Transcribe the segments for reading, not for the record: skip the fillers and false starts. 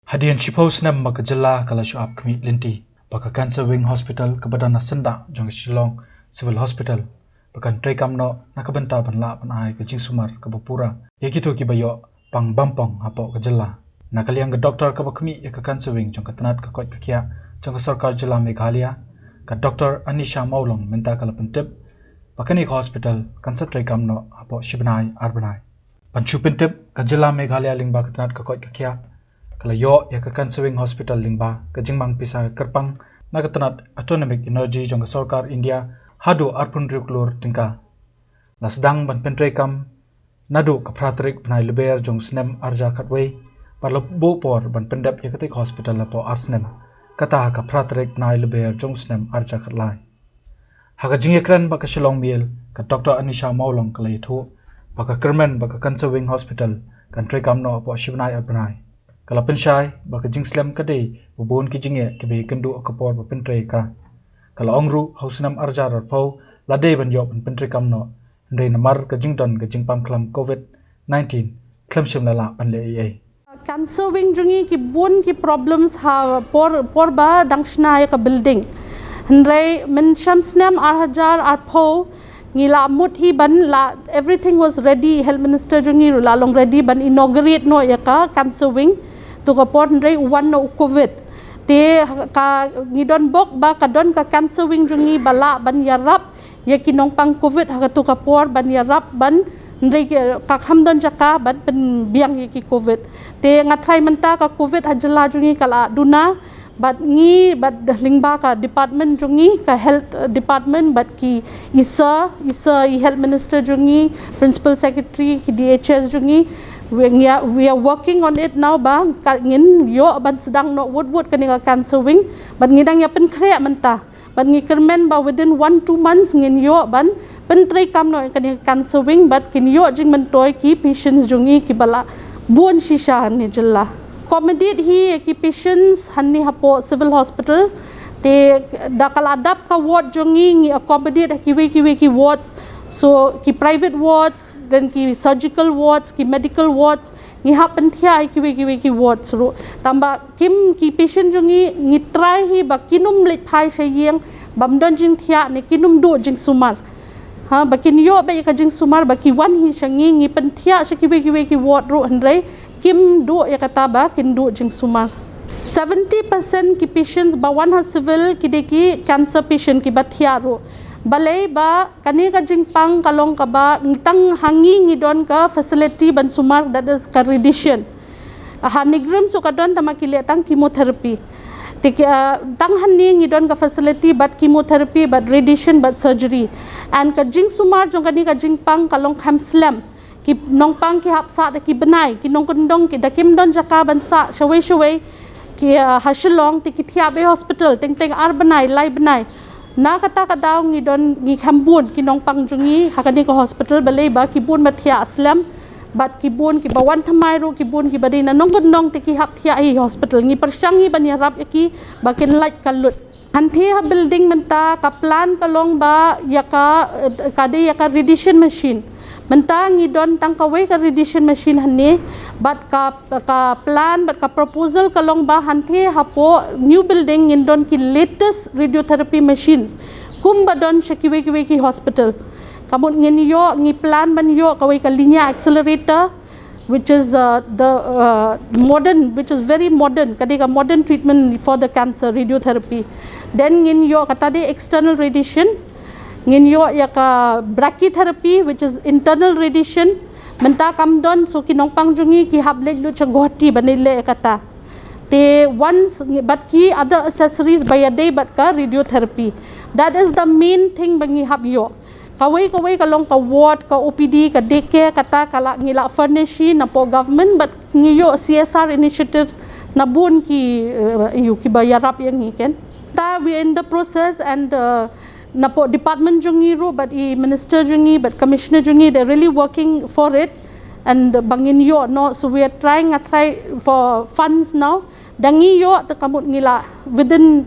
Hadian Shipos nam makajala kala shuab kami linti baka Cancer Wing Hospital kebadan nasenda jong Shillong Civil Hospital bakan pyntreikam no nakabenta banla panai ke jing sumar ke bapura yakito ki bayo pang bampong hapo kajala nakaliang ke doktor ke bakmi ya ke Cancer Wing jong katanat ke koi kakia jong ke sarkar jila Meghalaya ka Dr. Anisha Maulong minta kala pentip bakani ke hospital Cancer pyntreikam no hapo shibnai arbanai panchu pentip ka jila Meghalaya lingba katanat ke koi kakia kala yo ya ke Cancer Wing Hospital lingba ke jingmang pisa kerpang nagatanat atomic energy jong ke sarkar India hadu arpun riuklur tingka lasdang ban pyntreikam nadu ke pratrik panai leber jong snem arja katwei parlo bopor ban pendap ya ketik hospital lapo arsnem kata ke pratrik panai leber jong snem arja katlai haga jingekran ba ke Shillong miel ke Dr. Anisha Maulong kala yithu ba ke kermen ba ke Cancer Wing Hospital kan pyntreikam no po shibnai arbanai kala pensyai baka jingslem kadai bubun ki jinge ke be kendu akapor ba pyntreika kala ongru hausnam arjar arpau ladai ban yo ban pyntreikam no ndai namar ka jingdon ka jingpam Khlem COVID-19 Khlem shimlala pan le ai Cancer Wing jungi ki bun ki problems ha por ba dangsna ka building hendrai men shamsnam arhajar arpau ngila mut hi ban la everything was ready health minister jungi la long ready ban inaugurate no ya ka Cancer Wing tu ka port ndai one no covid te ka ngidon bok ba ka don ka Cancer Wing jungi bala ban yarap ya kinong pang covid ha tu ka port ban yarap ban ndai ka hamdon jaka ban pen biang ya ki covid te ngatrai menta ka covid hajala jungi kala duna but ngi but lingba ka department jungi ka health department but ki isa health minister jungi principal secretary ki DHS jungi we are working on it now ba ngin yo ban sedang no wood kani ka Cancer Wing but ngidang ya pen krea menta but ngi kermen ba within 1-2 months ngin yo ban pyntreikam no kani Cancer Wing but kin yo jing mentoy ki patients jungi ki bala buon shisha ni jilla accommodate hi ki patients hanni hapo civil hospital te dakal adap ka ward jungi ngi accommodate ki wards so ki private wards then ki surgical wards ki medical wards ngi happen thia ki wards ro tamba kim ki patient jungi ngi try hi ba kinum le thai shayeng bamdon jing thia ne kinum do jing sumar ha bakin yo ba ka jing sumar baki wan hi shangi ngi pen thia ki ward ro handrai kim do ya kata ba kin do jing sumar 70% ki patients ba wan ha civil ki deki cancer patient ki bathia ro balai ba kani ka jingpang kalong ka ba ngtang hangi ngidon ka facility ban sumar that is ka radiation hanigram su ka don tamakile tang chemotherapy tik tang hanni ngidon ka facility but chemotherapy but radiation but surgery and ka jing sumar jong kani ka jingpang kalong Khlem ki nongpang ki hapsa da ki benai ki nongkondong ki dakim don jaka bansa shawai ki Shillong ti ki thiabe hospital teng ar benai lai benai na kata daw ngi don ngi khambun ki nongpang jungi hakani ko hospital balai ba ki bun mathia aslam bat ki bun ki bawan thamai ro ki bun ki badina nongkondong ti ki hap thia hi hospital ngi persyangi ban yarap ki bakin lait kalut hanthi ha building menta ka plan kalong ba yaka radiation machine menta ngi don tang ka radiation machine hanni but ka plan but ka proposal kalong ba hanthi hapo new building in don ki latest radiotherapy machines kum ba don ki hospital kamun ngin yo ngi plan ban yo ka ka linya accelerator which is modern, which is very modern kadika modern treatment for the cancer radiotherapy then ngin yo kata de external radiation ngin yo ya ka brachytherapy which is internal radiation menta kamdon so kinongpang jungi ki hablek lu chagohti banile kata te once but ki other accessories by a day but ka radiotherapy that is the main thing bangi hab yo kawai kalong ka ward ka OPD ka daycare kata kala ngila furnishi na po government but ngiyo CSR initiatives na bun ki ki bayarap yang iken ta we in the process and na po department jungi ro but minister jungi but commissioner jungi they're really working for it and bangin yo no so we are try for funds now dangi yo ta kamut ngila within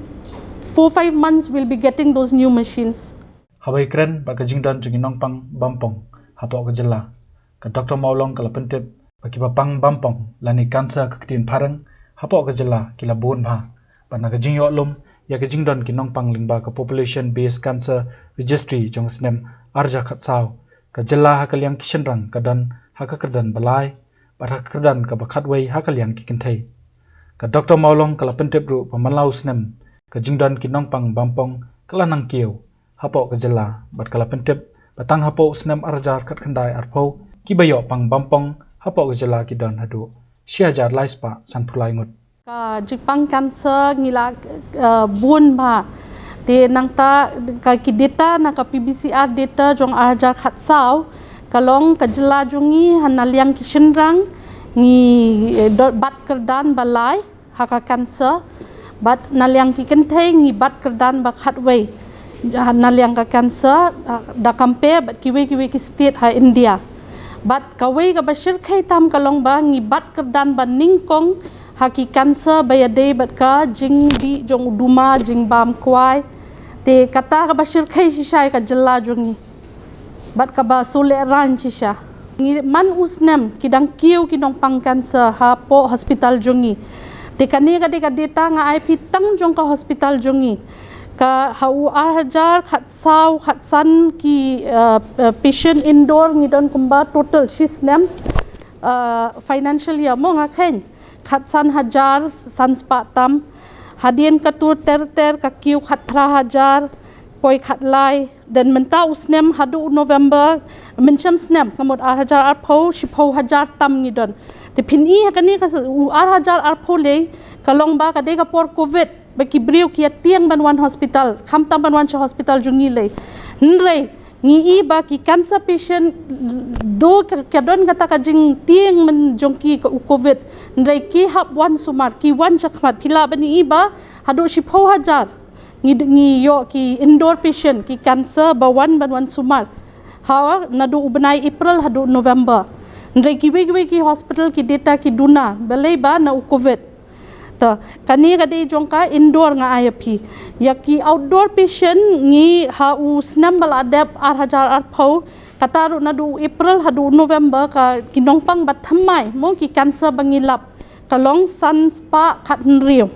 4-5 months we'll be getting those new machines habai kren ba ka jingdon jungi nongpang bampong hapo ka jela ka Dr. Maulong kala pentip ba ki ba pang bampong lani cancer ka kitin parang hapo ka jela kila bon bha bana ka jing yo lum ya ka jing don ki nong pang lingba ka population based cancer registry jong snem arja khat saw ka jela ha kalyang kishan rang ka dan ha ka kadan balai ba ha ka kadan ka ba khat wei ha kalyang ki kin thei ka Dr. Maulong kala pentep ru pamalau snem ka jing don ki nong pang bampong kala nang kieu hapo ka jela bat kala pentep batang hapo snem arjar khat khandai arpho ki bayo pang bampong hapo ka jela ki don hadu 6000 laispa san phulai ngut ka jipang cancer ngila bun ba te nang ta ka ki data na ka PBCR data jong arjar khat saw kalong ka jela jungi hanaliang ki shinrang ngi bat kerdan balai haka cancer bat naliang ki kenthei ngi bat kerdan ba khat wei naliang ka cancer da kampe bat kiwe ki state ha India bat kawe ka bashir khai tam kalong ba ngi bat kerdan ba ningkong haki cancer bayade bat ka jing di jong duma jing bam kwai te kata ka bashir khai shisha ka jella jungi bat ka ba sule ran shisha ngi man usnem kidang kiu kinong pang cancer ha po hospital jungi te kani ka de ka data nga IP tang jong ka hospital jungi ka hau hajar khat saw khat san ki patient indoor ngi don kumba total shisnem financial year mo nga khen khat san hajar san spa tam hadien ka tur ter ka kiu khat thra hajar poi khat lai dan menta usnem hadu November mencham snem ngamot hajar arpho shipho hajar tam ngi don te phin i kani ka hajar arpho le kalong ba ka de ka por covid baki briu ki tiang banwan hospital kham tam banwan cha hospital jungi le nre ngi i ba ki cancer patient do ka don kata ka jing tiang men jongki ka covid nre ki hab wan sumar ki wan chakmat pila bani i ba hadu shipho hajar ngi yo ki indoor patient ki cancer ba wan banwan sumar ha nadu ubnai April hadu November nre ki hospital ki data ki duna belai ba na covid ta kani ka de jongka indoor nga IAP yaki outdoor patient ngi ha u snam bal adap hajar arpho kataru nadu April hadu November ka kinong pang bat thamai mo ki cancer bangilap kalong sun spa khat riu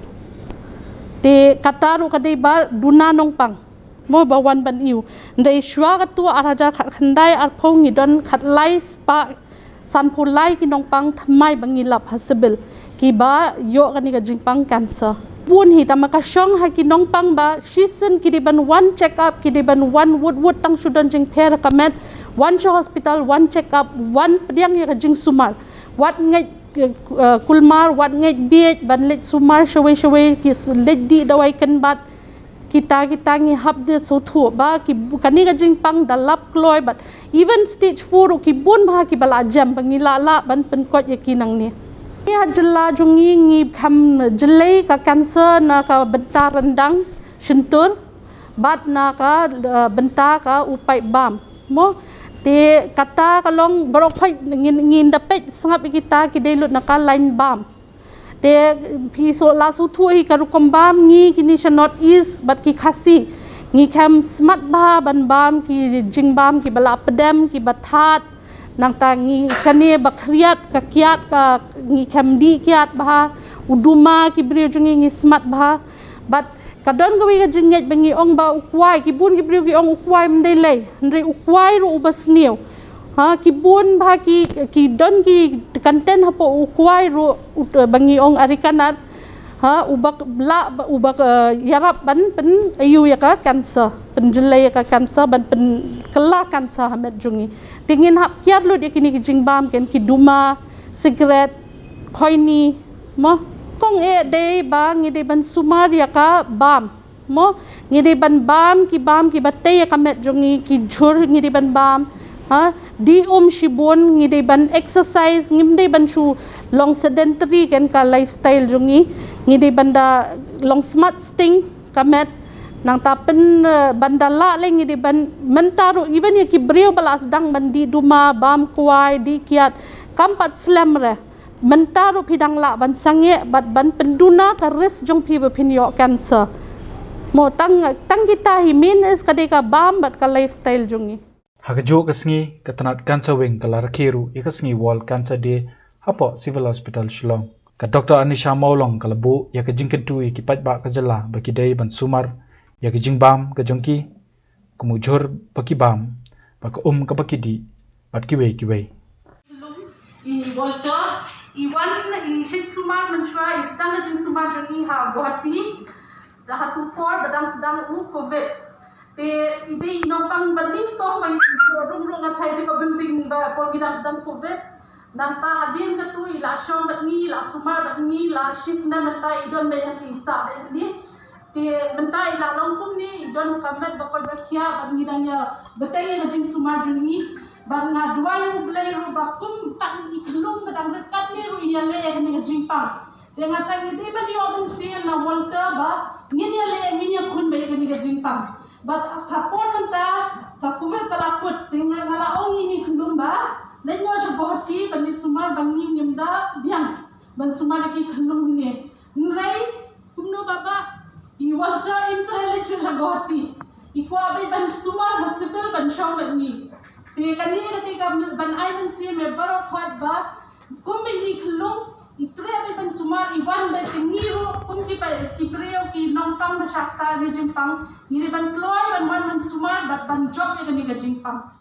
te kataru ka de ba duna nong pang mo ba wan ban iu ndai shwa ka tu hajar khat khandai arpho ngi don khat lai spa san phulai kinong pang thamai bangilap hasbil ki ba yo kani ka jingpang cancer pun hi tamaka shong ha ki nong pang ba shisen ki diban one check up ki diban one wood tang sudan jing pher kamet one show hospital one check up one pediang ya jing sumar wat ngai kulmar wat ngai biet ban let sumar shwe ki let di dawai kan bat kita ngi hab de so thu ba ki kani ka jingpang dalap kloi but even stage 4 ki bun ba ki bala jam bangila la ban pen kot ya ki nang ni ya jela jungi ngi kham jelai ka cancer na ka bentar rendang sentur bat na ka bentar ka upai bam mo te kata kalong borok phai ngin dapet sangap kita ki delut na ka line bam te pi so la su thu hi ka rukom bam ngi kini not east bat ki khasi ngi kham smart ba ban bam ki jing bam ki bala pedam ki bathat nang tangi shane bakriat ka kiat ka ngi khamdi kiat bah uduma ki brio jungi ngi smart bah but kadon ko ga jinget bangi ong ba ukwai ki bun ki brio ki ong ukwai mdei lei ndre ukwai ru ubasniu ha ki bun ba ki don ki content hapo ukwai ru bangi ong arikanat ha ubak yarap ban pen ayu ya ka cancer penjelai ka cancer ban pen kela cancer hamet jungi tingin hap kiat lu kini ki jingbam ken ki duma cigarette khoini mo kong e de ba ngi de ban sumar ya ka bam mo ngi de ban bam ki batte ya ka met jungi ki jhur ngi de ban bam ha di shibon ngi de ban exercise ngim de ban chu long sedentary ken ka lifestyle jungi ngi de banda long smart sting kamet nang tapen bandala le ngi de ban mentaru even ya ki brio balas dang bandi duma bam kuai di kiat kampat slam re mentaru pidang la ban sange bat ban penduna ka res jong pi bepin yo cancer mo tang kita himin is kadeka bam bat ka lifestyle jungi hagajo kasngi katanat cancer wing kala rakhiru ikasngi wall cancer day hapo civil hospital shillong Ka Dr. Anisha Maulong kalabu ya ke jingken tu ki patba ka jala baki dai ban sumar ya ke jingbam ka jongki kumujur baki bam baka ka baki di bat ki wei I Walter I wan I shin sumar menshwa I stang jing sumar jong I ha Guwahati da hatu por badang sedang covid te ide inopang baling ko wang rung athai te ko building ba por gidang sedang covid nanta hadin ka tu ila shom batni la sumar batni la shisna mata idon me hati sa ni te menta ila longkum ni idon kamet bakol bakia bagidangnya betai na jing sumar jong I bang na dual blay ru bakum tak ni kelum badang dekat ni ru yale ni jingpang dengan tang ni ba ni oben sil na Walter ba ni yale ni kun be ni jingpang but kapor menta kakuvel kalakut dengan ngala ong ni kelum ba lenyo sa bohati banit sumar bangi nyemda biang ban sumar ki kelum ni ngai kumno baba I Walter intellectual sa bohati ikwa be ban sumar hospital ban shaw ni te kani ketika ban ai men si me baro khwat ba kum ni khlung itre be ban sumar iwan be tingiru kum ki pa ki preo ki nong tang ba shakta ni jimpang ni ban ploy ban sumar bat ban job ni ka jimpang